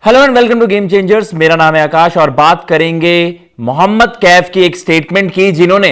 Hello and welcome to game changers. मेरा नाम है आकाश और बात करेंगे मोहम्मद कैफ की एक स्टेटमेंट की, जिन्होंने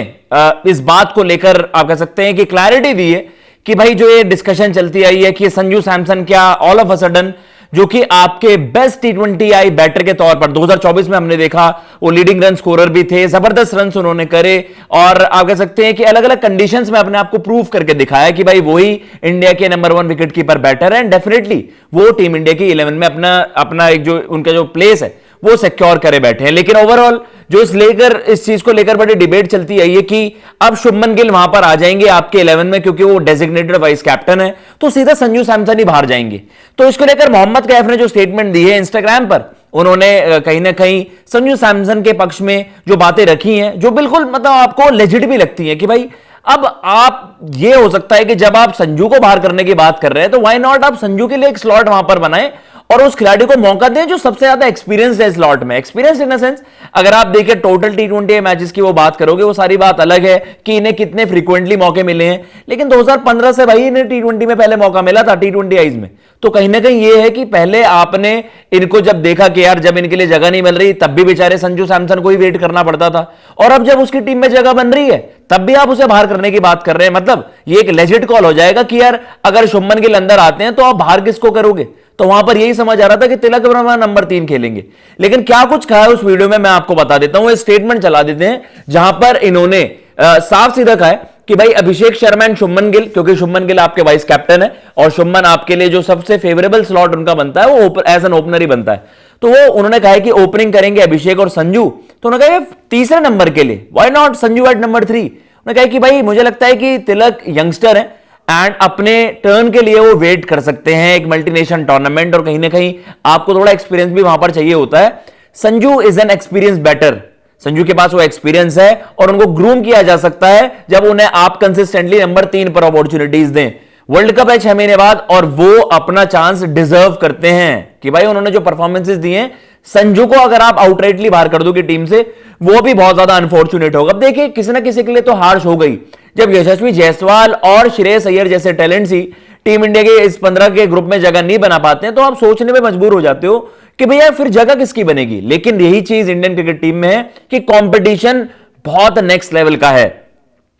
इस बात को लेकर आप कह सकते हैं कि क्लैरिटी दी है कि भाई जो ये डिस्कशन चलती आई है कि संजू सैमसन क्या ऑल ऑफ अ सडन जो कि आपके बेस्ट T20I बैटर के तौर पर 2024 में हमने देखा वो लीडिंग रन स्कोरर भी थे, जबरदस्त रन उन्होंने करे और आप कह सकते हैं कि अलग अलग कंडीशंस में अपने आप को प्रूव करके दिखाया कि भाई वही इंडिया के नंबर 1 विकेट कीपर बैटर है एंड डेफिनेटली वो टीम इंडिया की 11 में अपना एक जो उनका जो प्लेस है वो सिक्योर करे बैठे हैं। लेकिन ओवरऑल जो इस चीज को लेकर बड़ी डिबेट चलती आई है कि अब शुभमन गिल वहां पर आ जाएंगे आपके 11 में, क्योंकि वो डेजिग्नेटेड वाइस कैप्टन है, तो सीधा संजू सैमसन ही बाहर जाएंगे। तो इसको लेकर मोहम्मद कैफ ने जो स्टेटमेंट दी है इंस्टाग्राम पर, उन्होंने कहीं ना कहीं संजू सैमसन के पक्ष में जो बातें रखी हैं जो बिल्कुल मतलब आपको लेजिट भी लगती है कि भाई अब आप ये हो सकता है कि जब आप संजू को बाहर करने की बात कर रहे हैं तो व्हाई नॉट आप संजू के लिए एक स्लॉट वहां पर बनाएं और उस खिलाड़ी को मौका दें जो सबसे ज्यादा एक्सपीरियंस है स्लॉट में। एक्सपीरियंस इन द सेंस अगर आप देखिए टोटल T20 मैचेस की वो बात करोगे वो सारी बात अलग है कि इन्हें कितने फ्रीक्वेंटली मौके मिले हैं, लेकिन 2015 से भाई इन्हें T20 में पहले मौका मिला था T20Is में। तो कहीं ना कहीं ये है कि पहले आपने इनको जब देखा कि यार जब इनके लिए जगह नहीं मिल रही तब भी बेचारे संजू सैमसन को ही वेट करना पड़ता था, और अब जब उसकी टीम में जगह बन रही है तब भी आप उसे बाहर करने की बात कर रहे हैं। मतलब ये एक लेजिट कॉल हो जाएगा कि यार अगर शुभमन गिल अंदर आते हैं तो आप बाहर किसको करोगे। तो वहां पर यही समझ आ रहा था कि तिलक वर्मा नंबर 3 खेलेंगे, लेकिन क्या कुछ कहा है उस वीडियो में मैं आपको बता देता हूं। स्टेटमेंट चला देते हैं जहां पर इन्होंने साफ सीधा कहा है कि भाई अभिषेक शर्मा एंड शुभमन गिल, क्योंकि शुभमन गिल आपके वाइस कैप्टन है और शुभमन आपके लिए जो सबसे फेवरेबल स्लॉट उनका बनता है वो एज एन ओपनर ही बनता है, तो वो उन्होंने कहा है कि ओपनिंग करेंगे अभिषेक और संजू। तो उन्होंने कहा तीसरे नंबर के लिए why not Sanju at number 3। उन्होंने कहा कि भाई मुझे लगता है कि तिलक यंगस्टर है एंड अपने टर्न के लिए वो वेट कर सकते हैं एक मल्टीनेशनल टूर्नामेंट, और कहीं ना कहीं आपको थोड़ा एक्सपीरियंस भी वहां पर चाहिए होता है। Sanju is an experience batter, Sanju के पास वो एक्सपीरियंस है और उनको ग्रूम किया जा सकता है जब उन्हें आप कंसिस्टेंटली नंबर 3 पर अपॉर्चुनिटीज दें। वर्ल्ड कप है 6 महीने बाद और वो अपना चांस डिजर्व करते हैं कि भाई उन्होंने जो परफॉर्मेंसेस दिए हैं, संजू को अगर आप आउटराइटली बाहर कर दोगे टीम से वो भी बहुत ज्यादा अनफॉर्चुनेट होगा। अब देखिए किसी ना किसी के लिए तो हार्श हो गई जब यशस्वी जायसवाल और श्रेयस अय्यर जैसे टैलेंट्स ही टीम इंडिया के इस 15 के ग्रुप में जगह नहीं बना पाते हैं, तो आप सोचने में मजबूर हो जाते हो कि भैया फिर जगह किसकी बनेगी। लेकिन यही चीज इंडियन क्रिकेट टीम में है कि कंपटीशन बहुत नेक्स्ट लेवल का है,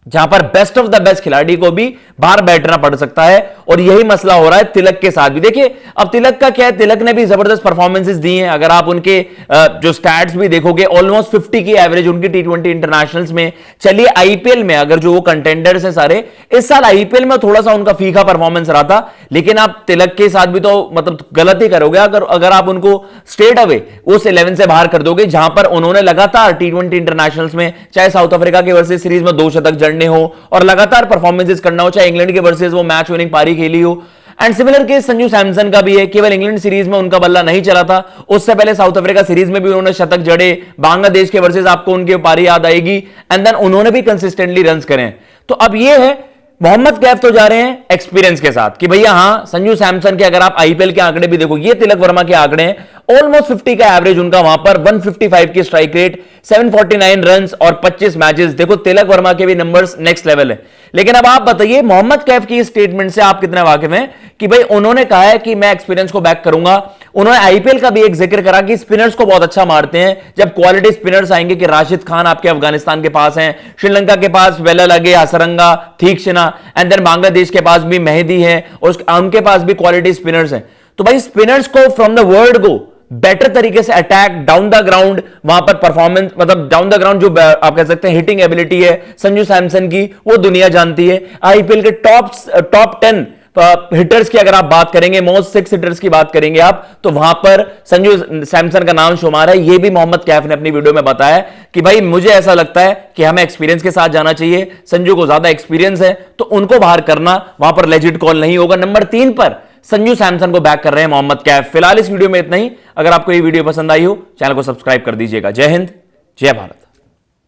जहां पर बेस्ट ऑफ द बेस्ट खिलाड़ी को भी बाहर बैठना पड़ सकता है, और यही मसला हो रहा है तिलक के साथ भी। देखिए अब तिलक का क्या है, तिलक ने भी जबरदस्त परफॉर्मेंसेस दी हैं। अगर आप उनके जो स्टैट्स भी देखोगे ऑलमोस्ट 50 की एवरेज उनकी T20 इंटरनेशनल्स में। चलिए आईपीएल में अगर जो वो कंटेंडर्स हैं सारे, इस साल आईपीएल में थोड़ा सा उनका फीका परफॉर्मेंस रहा था, लेकिन आप तिलक के साथ भी तो मतलब गलत ही करोगे अगर आप उनको स्ट्रेट अवे उस 11 से बाहर कर दोगे, जहां पर उन्होंने लगातार T20 इंटरनेशनल्स में चाहे साउथ अफ्रीका के वर्सेस सीरीज में 2 शतक जड़ने हो और लगातार परफॉर्मेंसेस करना हो, चाहे इंग्लैंड के वर्सेस वो मैच विनिंग पारी खेली हो। And similar case Sanju Samson का भी है, केवल इंग्लैंड सीरीज में उनका बल्ला नहीं चला था, उससे पहले साउथ अफ्रीका सीरीज में भी उन्होंने शतक जड़े, बांग्लादेश के वर्सेस आपको उनकी पारी याद आएगी, एंड देन उन्होंने भी कंसिस्टेंटली रन्स करें। तो अब ये है मोहम्मद कैफ तो जा रहे हैं एक्सपीरियंस के साथ कि भैया हां संजू सैमसन के अगर आप आईपीएल के आंकड़े भी देखो, ये तिलक वर्मा के आंकड़े हैं, ऑलमोस्ट 50 का एवरेज उनका वहां पर, 155 की स्ट्राइक रेट, 749 रन्स और 25 मैचेस। देखो तिलक वर्मा के भी नंबर्स नेक्स्ट लेवल है। लेकिन अब आप बताइए मोहम्मद कैफ की स्टेटमेंट से आप कितने वाकिफ हैं कि भाई उन्होंने कहा है कि मैं एक्सपीरियंस को बैक करूंगा। उन्होंने आईपीएल का भी एक जिक्र करा कि स्पिनर्स को बहुत अच्छा मारते हैं, जब क्वालिटी स्पिनर्स आएंगे कि राशिद खान आपके अफगानिस्तान के पास हैं, श्रीलंका के पास वेलालगे, हसरंगा, थीक्षणा, एंड देन बांग्लादेश के पास भी मेहदी है और उनके पास भी क्वालिटी स्पिनर्स हैं। तो भाई स्पिनर्स को फ्रॉम द वर्ल्ड को बेटर तरीके से अटैक डाउन द ग्राउंड, वहां पर परफॉर्मेंस मतलब डाउन द ग्राउंड जो आप कह सकते हैं हिटिंग एबिलिटी है संजू सैमसन की, वो दुनिया जानती है। आईपीएल के टॉप 10 हिटर्स की अगर आप बात करेंगे, मोस्ट 6 हिटर्स की बात करेंगे आप, तो वहां पर संजू सैमसन का नाम शुमार है। ये भी मोहम्मद कैफ ने अपनी वीडियो में बताया कि भाई मुझे ऐसा लगता है कि हमें एक्सपीरियंस के साथ जाना चाहिए, संजू को ज्यादा एक्सपीरियंस है तो उनको बाहर करना वहां पर लेजिट कॉल नहीं होगा। नंबर 3 पर संजू सैमसन को बैक कर रहे हैं मोहम्मद कैफ। फिलहाल इस वीडियो में इतना ही। अगर आपको ये वीडियो पसंद आई हो चैनल को सब्सक्राइब कर दीजिएगा। जय हिंद, जय भारत।